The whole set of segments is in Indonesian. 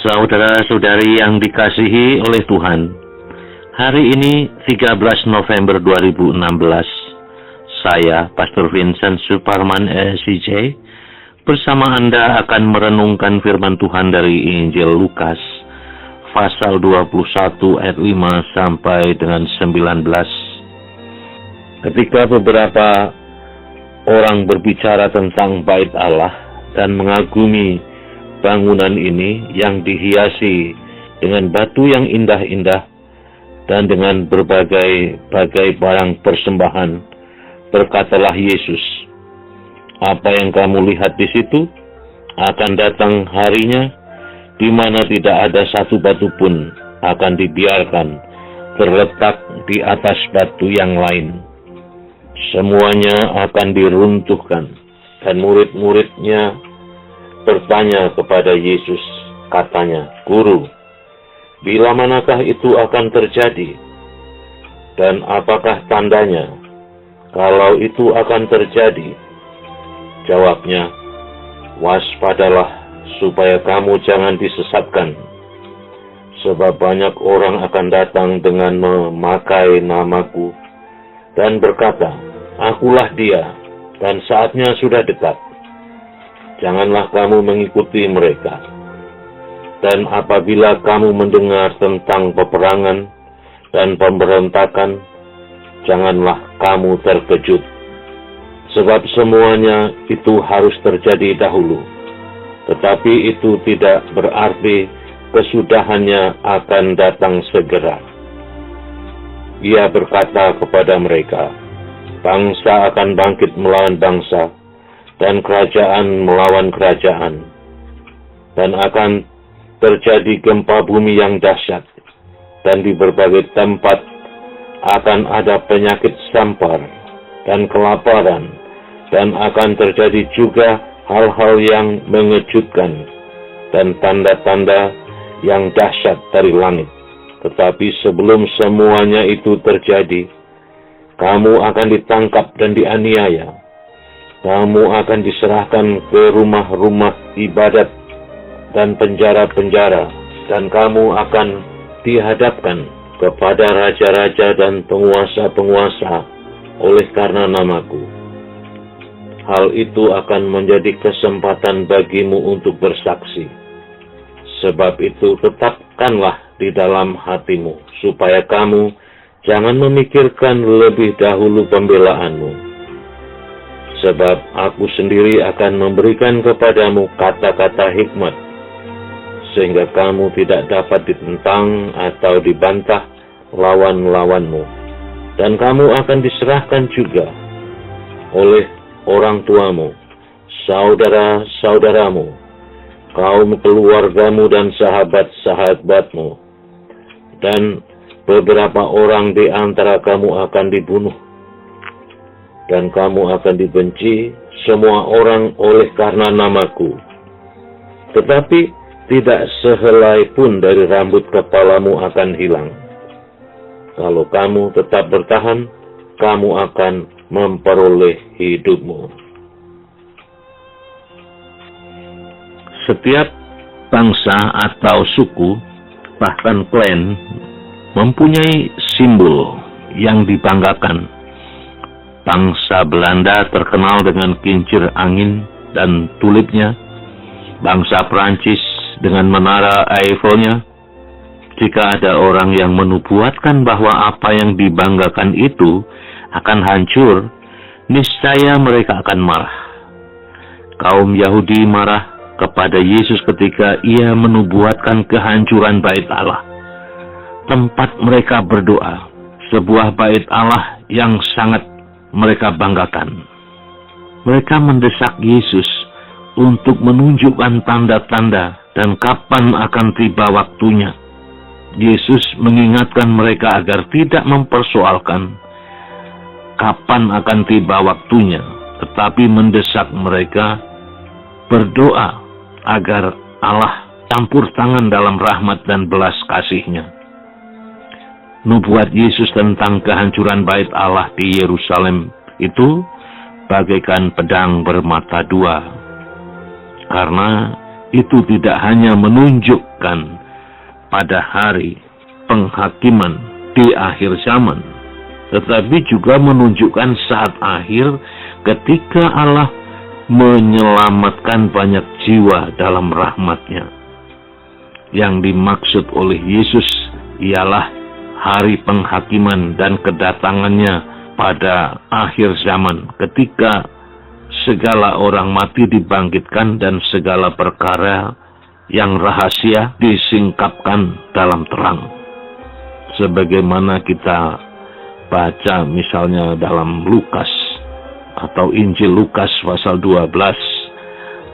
Saudara-saudari yang dikasihi oleh Tuhan, hari ini 13 November 2016, saya, Pastor Vincent Suparman SCJ, bersama Anda akan merenungkan firman Tuhan dari Injil Lukas, pasal 21 ayat 5 sampai dengan 19. Ketika beberapa orang berbicara tentang bait Allah dan mengagumi bangunan ini yang dihiasi dengan batu yang indah-indah dan dengan berbagai barang persembahan, berkatalah Yesus, "Apa yang kamu lihat di situ, akan datang harinya di mana tidak ada satu batu pun akan dibiarkan terletak di atas batu yang lain. Semuanya akan diruntuhkan." Dan murid-muridnya bertanya kepada Yesus, katanya, "Guru, bila manakah itu akan terjadi? Dan apakah tandanya kalau itu akan terjadi?" Jawabnya, "Waspadalah supaya kamu jangan disesatkan. Sebab banyak orang akan datang dengan memakai namaku dan berkata, 'Akulah dia,' dan saatnya sudah dekat. Janganlah kamu mengikuti mereka. Dan apabila kamu mendengar tentang peperangan dan pemberontakan, janganlah kamu terkejut. Sebab semuanya itu harus terjadi dahulu. Tetapi itu tidak berarti kesudahannya akan datang segera." Ia berkata kepada mereka, "Bangsa akan bangkit melawan bangsa, dan kerajaan melawan kerajaan. Dan akan terjadi gempa bumi yang dahsyat, dan di berbagai tempat akan ada penyakit sampar dan kelaparan, dan akan terjadi juga hal-hal yang mengejutkan dan tanda-tanda yang dahsyat dari langit. Tetapi sebelum semuanya itu terjadi, kamu akan ditangkap dan dianiaya. Kamu akan diserahkan ke rumah-rumah ibadat dan penjara-penjara, dan kamu akan dihadapkan kepada raja-raja dan penguasa-penguasa oleh karena namaku. Hal itu akan menjadi kesempatan bagimu untuk bersaksi. Sebab itu tetapkanlah di dalam hatimu, supaya kamu jangan memikirkan lebih dahulu pembelaanmu. Sebab aku sendiri akan memberikan kepadamu kata-kata hikmat, sehingga kamu tidak dapat ditentang atau dibantah lawan-lawanmu. Dan kamu akan diserahkan juga oleh orang tuamu, saudara-saudaramu, kaum keluargamu dan sahabat-sahabatmu. Dan beberapa orang di antara kamu akan dibunuh. Dan kamu akan dibenci semua orang oleh karena namaku. Tetapi tidak sehelai pun dari rambut kepalamu akan hilang. Kalau kamu tetap bertahan, kamu akan memperoleh hidupmu." Setiap bangsa atau suku, bahkan klan, mempunyai simbol yang dibanggakan. Bangsa Belanda terkenal dengan kincir angin dan tulipnya. Bangsa Prancis dengan menara Eiffelnya. Jika ada orang yang menubuatkan bahwa apa yang dibanggakan itu akan hancur, niscaya mereka akan marah. Kaum Yahudi marah kepada Yesus ketika ia menubuatkan kehancuran bait Allah. Tempat mereka berdoa, sebuah bait Allah yang sangat mereka banggakan. Mereka mendesak Yesus untuk menunjukkan tanda-tanda dan kapan akan tiba waktunya. Yesus mengingatkan mereka agar tidak mempersoalkan kapan akan tiba waktunya, tetapi mendesak mereka berdoa agar Allah campur tangan dalam rahmat dan belas kasih-Nya. Nubuat Yesus tentang kehancuran bait Allah di Yerusalem itu bagaikan pedang bermata dua. Karena itu tidak hanya menunjuk mengingatkan pada hari penghakiman di akhir zaman, tetapi juga menunjukkan saat akhir ketika Allah menyelamatkan banyak jiwa dalam rahmat-Nya. Yang dimaksud oleh Yesus ialah hari penghakiman dan kedatangannya pada akhir zaman, ketika segala orang mati dibangkitkan dan segala perkara yang rahasia disingkapkan dalam terang. Sebagaimana kita baca misalnya dalam Lukas atau Injil Lukas pasal 12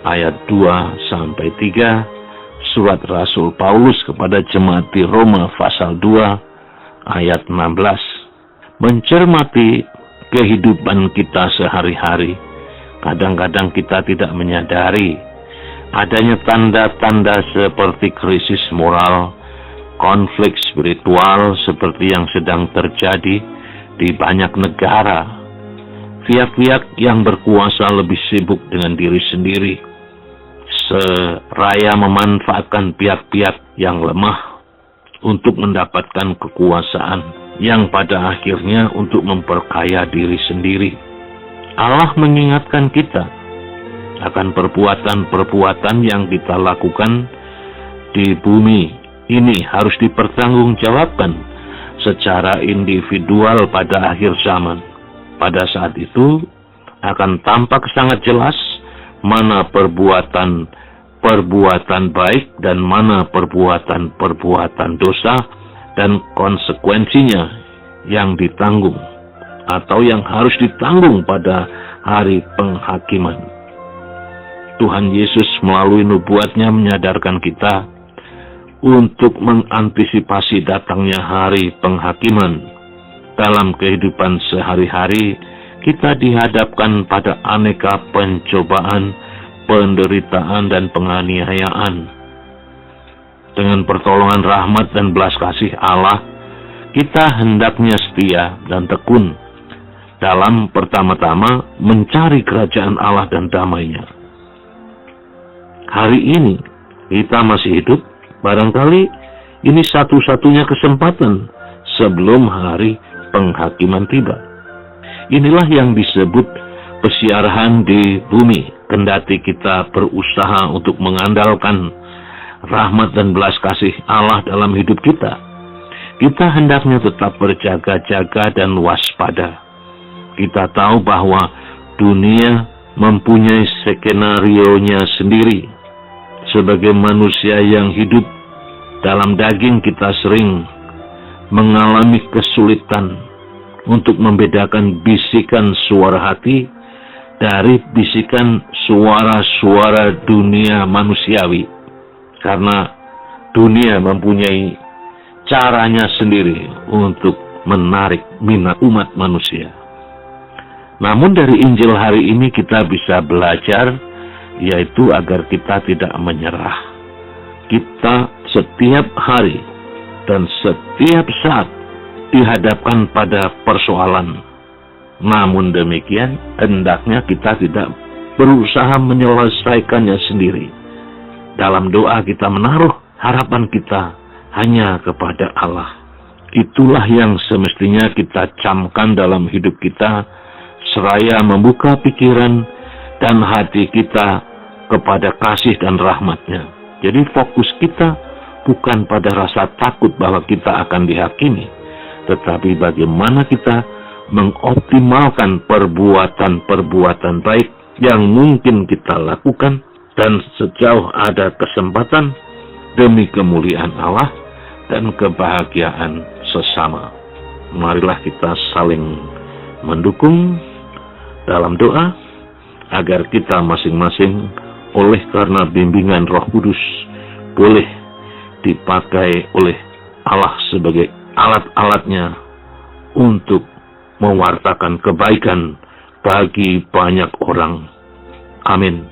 ayat 2-3, surat Rasul Paulus kepada jemaat di Roma pasal 2 ayat 16, mencermati kehidupan kita sehari-hari. Kadang-kadang kita tidak menyadari adanya tanda-tanda seperti krisis moral, konflik spiritual seperti yang sedang terjadi di banyak negara. Pihak-pihak yang berkuasa lebih sibuk dengan diri sendiri, seraya memanfaatkan pihak-pihak yang lemah untuk mendapatkan kekuasaan yang pada akhirnya untuk memperkaya diri sendiri. Allah mengingatkan kita akan perbuatan-perbuatan yang kita lakukan di bumi ini harus dipertanggungjawabkan secara individual pada akhir zaman. Pada saat itu akan tampak sangat jelas mana perbuatan baik dan mana perbuatan dosa dan konsekuensinya yang ditanggung atau yang harus ditanggung pada hari penghakiman. Tuhan Yesus melalui nubuatnya menyadarkan kita untuk mengantisipasi datangnya hari penghakiman. Dalam kehidupan sehari-hari, kita dihadapkan pada aneka pencobaan, penderitaan, dan penganiayaan. Dengan pertolongan rahmat dan belas kasih Allah, kita hendaknya setia dan tekun dalam pertama-tama mencari kerajaan Allah dan damai-Nya. Hari ini kita masih hidup, barangkali ini satu-satunya kesempatan sebelum hari penghakiman tiba. Inilah yang disebut pesiarahan di bumi, kendati kita berusaha untuk mengandalkan rahmat dan belas kasih Allah dalam hidup kita. Kita hendaknya tetap berjaga-jaga dan waspada. Kita tahu bahwa dunia mempunyai skenario-nya sendiri. Sebagai manusia yang hidup dalam daging, kita sering mengalami kesulitan untuk membedakan bisikan suara hati dari bisikan suara-suara dunia manusiawi. Karena dunia mempunyai caranya sendiri untuk menarik minat umat manusia. Namun dari Injil hari ini kita bisa belajar, yaitu agar kita tidak menyerah. Kita setiap hari dan setiap saat dihadapkan pada persoalan. Namun demikian, hendaknya kita tidak berusaha menyelesaikannya sendiri. Dalam doa kita menaruh harapan kita hanya kepada Allah. Itulah yang semestinya kita camkan dalam hidup kita, seraya membuka pikiran dan hati kita kepada kasih dan rahmat-Nya. Jadi fokus kita bukan pada rasa takut bahwa kita akan dihakimi, tetapi bagaimana kita mengoptimalkan perbuatan-perbuatan baik yang mungkin kita lakukan, dan sejauh ada kesempatan demi kemuliaan Allah dan kebahagiaan sesama. Marilah kita saling mendukung dalam doa, agar kita masing-masing oleh karena bimbingan Roh Kudus boleh dipakai oleh Allah sebagai alat-alatnya untuk mewartakan kebaikan bagi banyak orang. Amin.